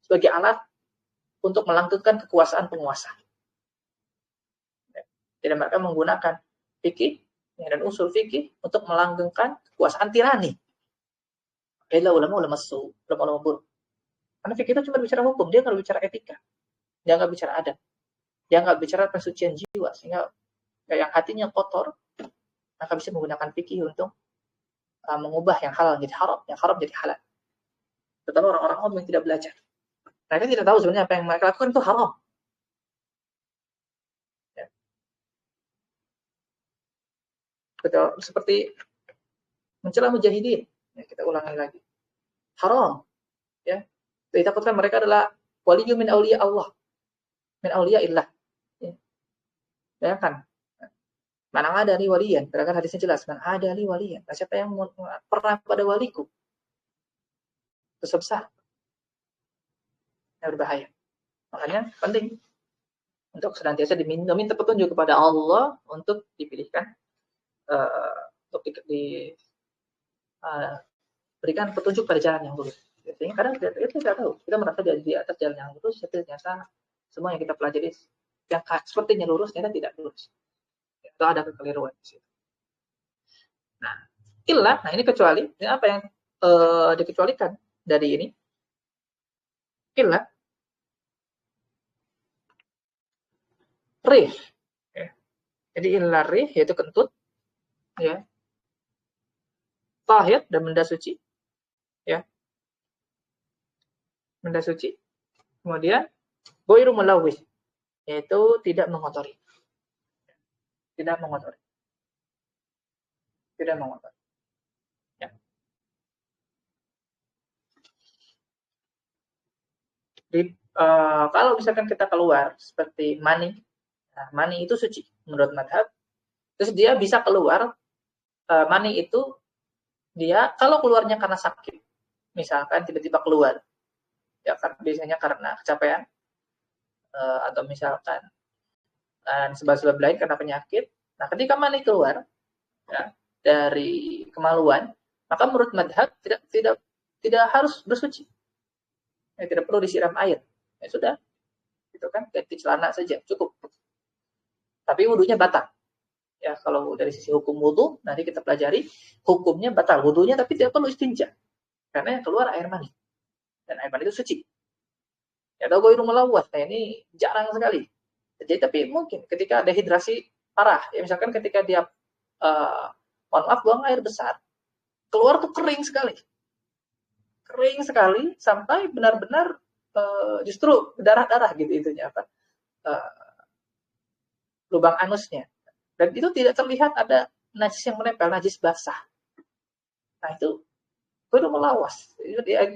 sebagai alat untuk melanggengkan kekuasaan penguasa. Jadi mereka menggunakan fikih dan usul fikih untuk melanggengkan kekuasaan tirani. Adalah ulama-ulama buruk. Karena fikih itu cuma bicara hukum, dia nggak bicara etika, dia nggak bicara adab, dia nggak bicara pensucian jiwa, sehingga yang hatinya kotor, maka bisa menggunakan fikih untuk mengubah yang halal jadi haram, yang haram jadi halal. Terutama orang-orang awam yang tidak belajar. Mereka tidak tahu sebenarnya apa yang mereka lakukan itu haram. Ya. Betul, seperti mencela mujahidin. Ya, kita ulangi lagi. Haram. Ya. Ditakutkan mereka adalah waliyyu min auliya Allah. Min auliya illah. Ya. Bayangkan. Mana ada li waliyan. Karena hadisnya jelas. Man ada li waliyan. Nah, siapa yang pernah pada waliku? Dosa besar. Yang berbahaya. Makanya penting untuk senantiasa diminta petunjuk kepada Allah untuk dipilihkan, untuk berikan petunjuk pada jalan yang lurus. Sehingga kadang kita tidak tahu, kita merasa di atas jalan yang lurus, tapi ternyata semua yang kita pelajari yang sepertinya lurus ternyata tidak lurus. Itu ada kekeliruan di situ. Nah, ilah, nah ini kecuali, ini apa yang dikecualikan dari ini? Ilah, rih. Ya. Jadi ilah rih yaitu kentut, ya, tahir dan benda suci, ya, benda suci. Kemudian goiru mulawih, yaitu tidak mengotori, tidak mengotori, tidak mengotori. Ya. Kalau misalkan kita keluar seperti mani, nah, mani itu suci menurut madhab. Terus dia bisa keluar, mani itu dia kalau keluarnya karena sakit, misalkan tiba-tiba keluar, ya biasanya karena kecapean, atau misalkan sebab-sebab lain karena penyakit. Nah, ketika mani keluar, ya, dari kemaluan, maka menurut madhab tidak harus bersuci, ya, tidak perlu disiram air, ya sudah, itu kan ganti celana saja cukup. Tapi wudhunya batal. Ya, kalau dari sisi hukum wudhu nanti kita pelajari hukumnya batal wudhunya, tapi tidak perlu istinja karena yang keluar air mani dan air mani itu suci. Ya, ada goiru melawat, nah ini jarang sekali. Jadi tapi mungkin ketika dehidrasi parah, ya misalkan ketika dia mohon maaf buang air besar, keluar tuh kering sekali sampai benar-benar justru darah-darah gitu itunya apa, lubang anusnya, dan itu tidak terlihat ada najis yang menempel, najis basah. Nah itu baru melawas,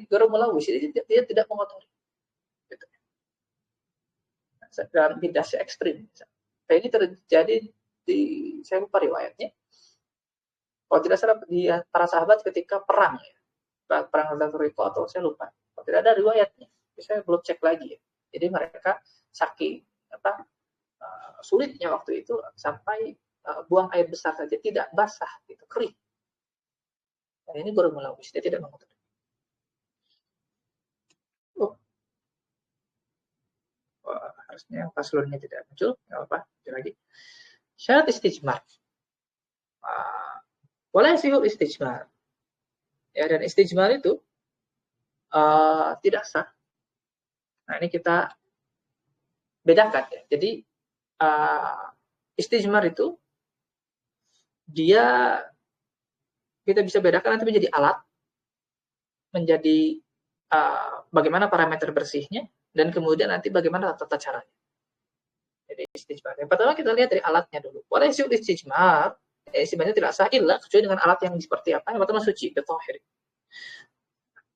baru melawis, dia tidak mengotori. Gitu. Dalam bidasnya ekstrim. Nah, ini terjadi di, saya lupa riwayatnya, kalau tidak salah di para sahabat ketika perang, ya, perang Al-Zafiriko atau saya lupa, kalau tidak ada riwayatnya, saya belum cek lagi. Ya. Jadi mereka saking apa, sulitnya waktu itu sampai buang air besar saja tidak basah, gitu, kering. Dan ini baru melawis, dia tidak mengotori. Harusnya paslonnya tidak muncul, nggak apa-apa, lagi. Syarat istijmar. Boleh sihul istijmar. Ya, dan istijmar itu tidak sah. Nah, ini kita bedakan ya. Jadi istijmar itu dia kita bisa bedakan nanti menjadi alat, menjadi bagaimana parameter bersihnya, dan kemudian nanti bagaimana tata caranya. Jadi istijmar. Yang pertama kita lihat dari alatnya dulu. Boleh sihul istijmar, sebenarnya tidak sah illa kecuali dengan alat yang seperti apa? Yang pertama suci, bitahir.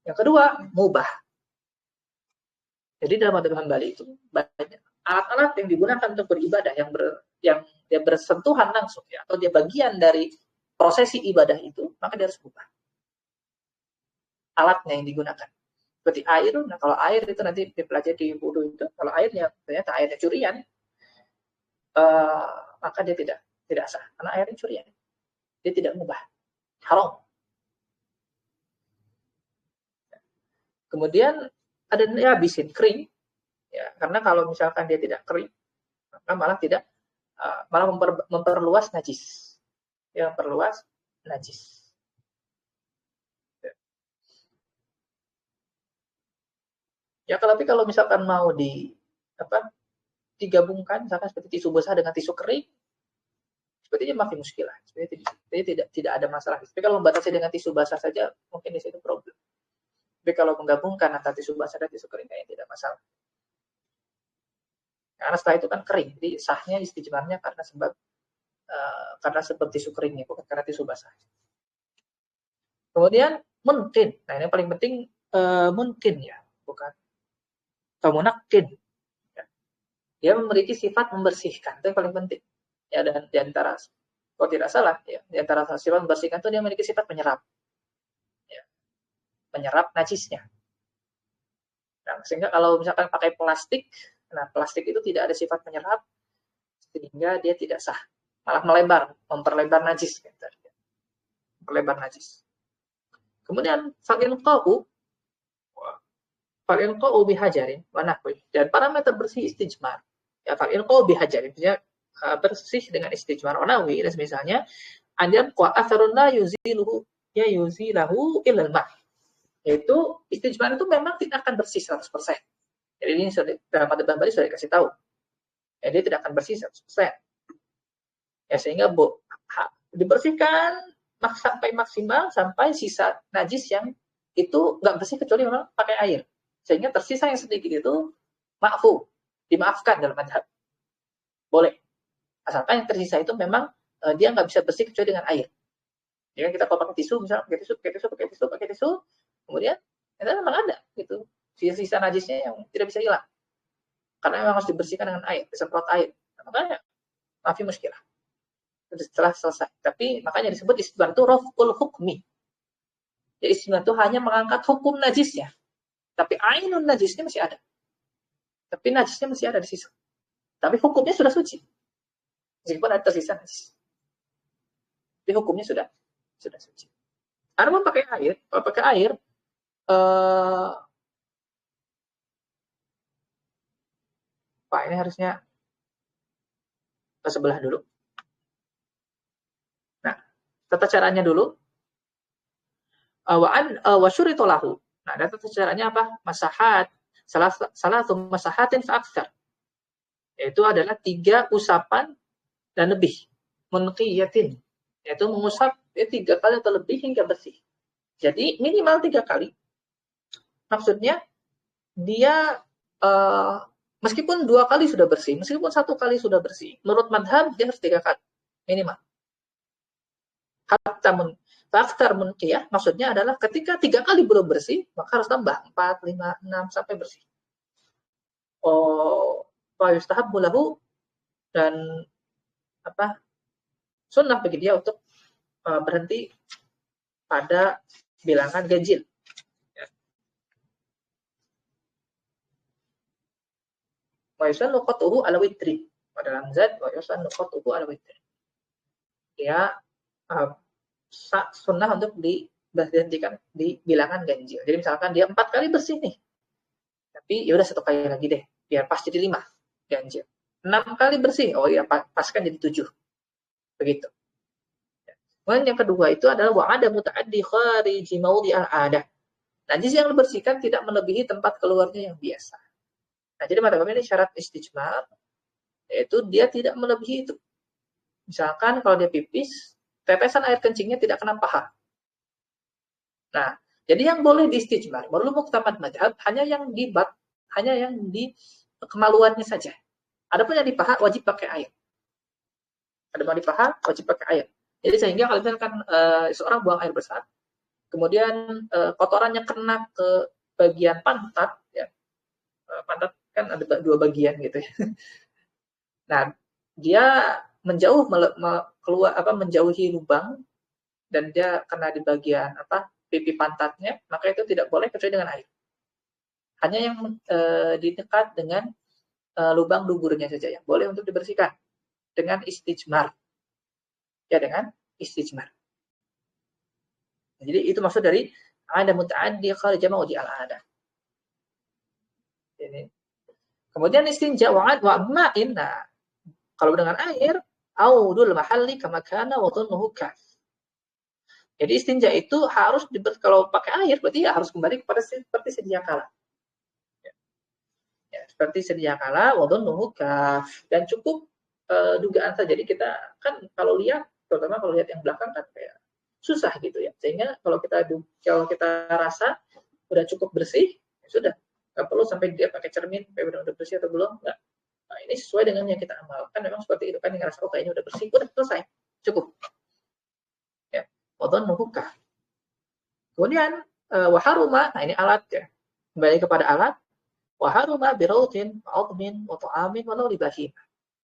Yang kedua, mubah. Jadi dalam madhab Hambali itu banyak alat-alat yang digunakan untuk beribadah yang dia bersentuhan langsung, ya, atau dia bagian dari prosesi ibadah itu, maka dia harus mubah. Alatnya yang digunakan. Seperti air, nah kalau air itu nanti dipelajari di wudhu itu, kalau airnya ternyata airnya curian, maka dia tidak sah, karena airnya curian. Dia tidak mubah, haram. Kemudian ada yabisin, kering, ya, karena kalau misalkan dia tidak kering, maka malah memperluas najis, yang memperluas najis. Ya, tapi kalau misalkan mau digabungkan, misalkan seperti tisu basah dengan tisu kering, sepertinya makin muskilah. Sepertinya tidak ada masalah. Tapi kalau membatasi dengan tisu basah saja, mungkin di situ problem. Tapi kalau menggabungkan antara tisu basah dan tisu kering, kayaknya tidak masalah. Karena setelah itu kan kering, jadi sahnya istijmarnya karena sebab tisu keringnya, bukan karena tisu basah. Kemudian mungkin, nah ini paling penting, mungkin ya, bukan munakin. Ya. Dia memiliki sifat membersihkan, itu yang paling penting. Ya, dan di antara, kalau tidak salah, ya, di antara sifat membersihkan itu dia memiliki sifat menyerap. Ya. Menyerap najisnya. Nah, sehingga kalau misalkan pakai plastik, nah plastik itu tidak ada sifat menyerap, sehingga dia tidak sah. Malah memperlebar najis. Memperlebar najis. Kemudian, fa'il qa'u bihajarin wa nahwi. Dan parameter bersih istijmar. Ya fa'ilqau bihajar, misalnya bersih dengan istijmar. Nawawi dan misalnya anjam wa atharun la yuziluhu ya yuzilahu ilal ma. Yaitu istijmar itu memang tidak akan bersih 100%. Jadi ini dalam madhab Hambali sudah dikasih tahu. Ya, dia tidak akan bersih 100%. Ya sehingga dibersihkan sampai maksimal sampai sisa najis yang itu nggak bersih kecuali memang pakai air. Sehingga tersisa yang sedikit itu ma'fu, dimaafkan dalam madhab. Boleh. Asalkan yang tersisa itu memang dia nggak bisa bersih kecuali dengan air. Ya kita kalau pakai tisu, misalnya pakai tisu, kemudian itu memang ada gitu. Sisa najisnya yang tidak bisa hilang. Karena memang harus dibersihkan dengan air, disemprot air. Nah, makanya maafi muskilah. Setelah selesai. Tapi makanya disebut istijmar itu raf'ul hukmi. Jadi istijmar itu hanya mengangkat hukum najisnya. Tapi ainun najisnya masih ada. Tapi najisnya masih ada di situ. Tapi hukumnya sudah suci. Meskipun ada tersisa najis. Tapi hukumnya sudah suci. Karena mau pakai air, kalau pakai air, Pak ini harusnya ke sebelah dulu. Nah, tata caranya dulu. Wa syuritu lahu. Nah, dan tata caranya apa? Masahat. Salah satu masahatin fa'aktsar. Yaitu adalah 3 usapan dan lebih. Munqiyatin. Yaitu mengusap 3 kali atau lebih hingga bersih. Jadi minimal 3 kali. Maksudnya dia meskipun 2 kali sudah bersih, meskipun 1 kali sudah bersih, menurut madhab dia harus 3 kali minimal. Hatta faktor munqiyah maksudnya adalah ketika 3 kali belum bersih, maka harus tambah 4, 5, 6 sampai bersih. Fa yustahabbu lahu, dan sunnah bagi dia untuk berhenti pada bilangan ganjil. Wa yusannu qat'uhu ala witri. Dalam zat wa yusannu qat'uhu ala witri. Ya sunnah untuk dihentikan di bilangan ganjil. Jadi misalkan dia 4 kali bersih nih. Tapi ya udah 1 kali lagi deh, biar pas jadi 5 ganjil. 6 kali bersih, oh ya paskan jadi 7. Begitu. Kemudian yang kedua itu adalah wa'ada muta'addi khariji maudhi al-'adah. Najis yang dibersihkan tidak melebihi tempat keluarnya yang biasa. Nah, jadi madhab ini syarat istijmar yaitu dia tidak melebihi itu. Misalkan kalau dia pipis, tetesan air kencingnya tidak kena paha. Nah, jadi yang boleh diistijmar, menurut muktamad madhab hanya yang di kemaluannya saja. Adapun yang di paha wajib pakai air. Adapun di paha wajib pakai air. Jadi sehingga kalau misalkan seorang buang air besar, kemudian kotorannya kena ke bagian pantat, ya, pantat kan ada 2 bagian gitu ya. Nah, dia menjauhi lubang dan dia kena di bagian pipi pantatnya, maka itu tidak boleh kecuali dengan air. Hanya yang di dekat dengan lubang duburnya saja yang boleh untuk dibersihkan dengan istijmar. Ya, dengan istijmar. Jadi itu maksud dari ada muta'addi kharija maudhi al-'adah. Ini. Kemudian istinja wa'ad wa'ma'in. Nah, kalau dengan air, audul mahalli kama kana wa dhunnuhu kaf. Jadi istinja itu harus kalau pakai air berarti ya harus kembali kepada seperti sedia kala. Ya, seperti sedia kala wa dhunnuhu kaf, dan cukup dugaan saja. Jadi kita kan kalau lihat, terutama kalau lihat yang belakang kan kayak susah gitu ya. Sehingga kalau kita rasa udah cukup bersih, ya sudah. Nggak perlu sampai dia pakai cermin, udah bersih atau belum, enggak. Nah, ini sesuai dengan yang kita amalkan, memang seperti itu kan, yang ngerasa kayaknya udah bersih, udah selesai, cukup. Ya, wadon nuhukah. Kemudian waharuma, nah ini alat ya, kembali kepada alat. Waharuma birautin, wa'udmin, wa ta'amin, walau libahim.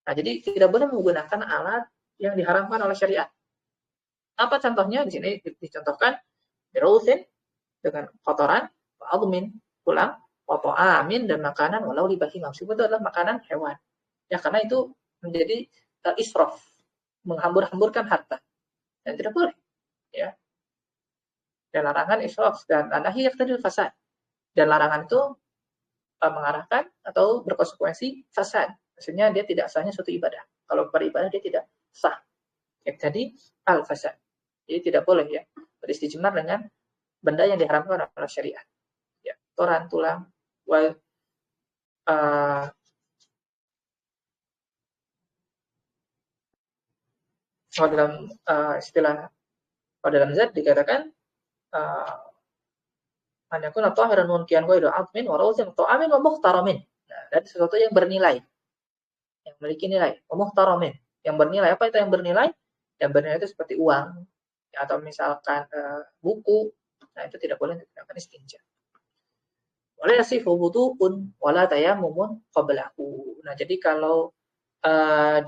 Nah, jadi tidak boleh menggunakan alat yang diharamkan oleh syariat. Apa contohnya? Di sini dicontohkan birautin dengan kotoran, wa'udmin, tulang, amin, dan makanan walau libahim. Maksudnya itu adalah makanan hewan. Ya, karena itu menjadi israf, menghambur-hamburkan harta. Dan tidak boleh. Ya. Dan larangan israf dan nahi yaqtadil fasad. Dan larangan itu mengarahkan atau berkonsekuensi fasad, Maksudnya dia tidak sahnya suatu ibadah. Kalau beribadah dia tidak sah. Ya, jadi al-fasad. Jadi tidak boleh ya beristijmar dengan benda yang diharamkan oleh syariat. Ya, kotoran, tulang, wal kalau dalam istilah kalau dalam zat dikatakan man yakuna tahiran munkian ghairu azmin wa rawzin ta'amin wa muhtaramin. Nah, dan sesuatu yang bernilai, yang memiliki nilai, wa muhtaramin. Yang bernilai, apa itu yang bernilai? Yang bernilai itu seperti uang ya, atau misalkan buku. Nah, itu tidak boleh digunakan istinja. Wala yasifu wudu'un wala tayammumun qablahu. Nah, jadi kalau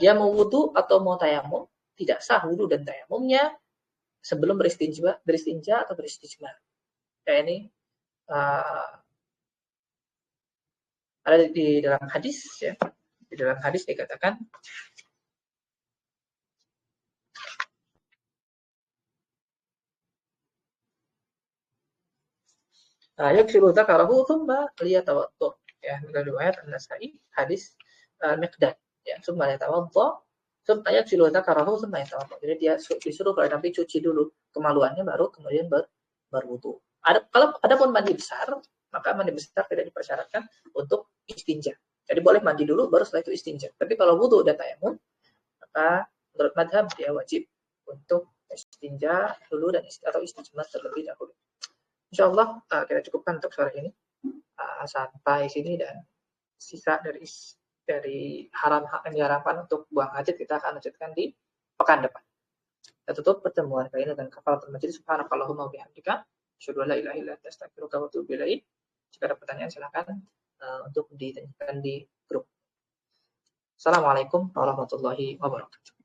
dia mau wudu atau mau tayamum, tidak sah wudu dan tayamumnya sebelum beristinja atau beristijmar. Ya, ini ada di dalam hadis ya. Di dalam hadis dikatakan yaksilu dzakarahu tsumma liyatawadda. Ya, dalam riwayat An-Nasa'i hadis Miqdad ya, tsumma liyatawadda tsumma yaksilu dzakarahu tsumma liyatawadda. Jadi dia disuruh kalau Nabi cuci dulu kemaluannya baru kemudian berwudu. Kalau adapun mandi besar, maka mandi besar tidak dipersyaratkan untuk istinja. Jadi boleh mandi dulu baru setelah itu istinja. Tapi kalau wudu dan tayamum, maka menurut madhab dia wajib untuk istinja dulu dan atau istijmar terlebih dahulu. Insyaallah kita cukupkan untuk sore ini sampai sini, dan sisa dari haram yang diharamkan untuk buang hajat kita akan lanjutkan di pekan depan. Kita tutup pertemuan kali ini dengan kafaratul majlis. Subhanakallahumma wa bihamdika asyhadu an la ilaha illa anta astaghfiruka wa atubu ilaik. Jika ada pertanyaan silakan untuk ditanyakan di grup. Assalamualaikum warahmatullahi wabarakatuh.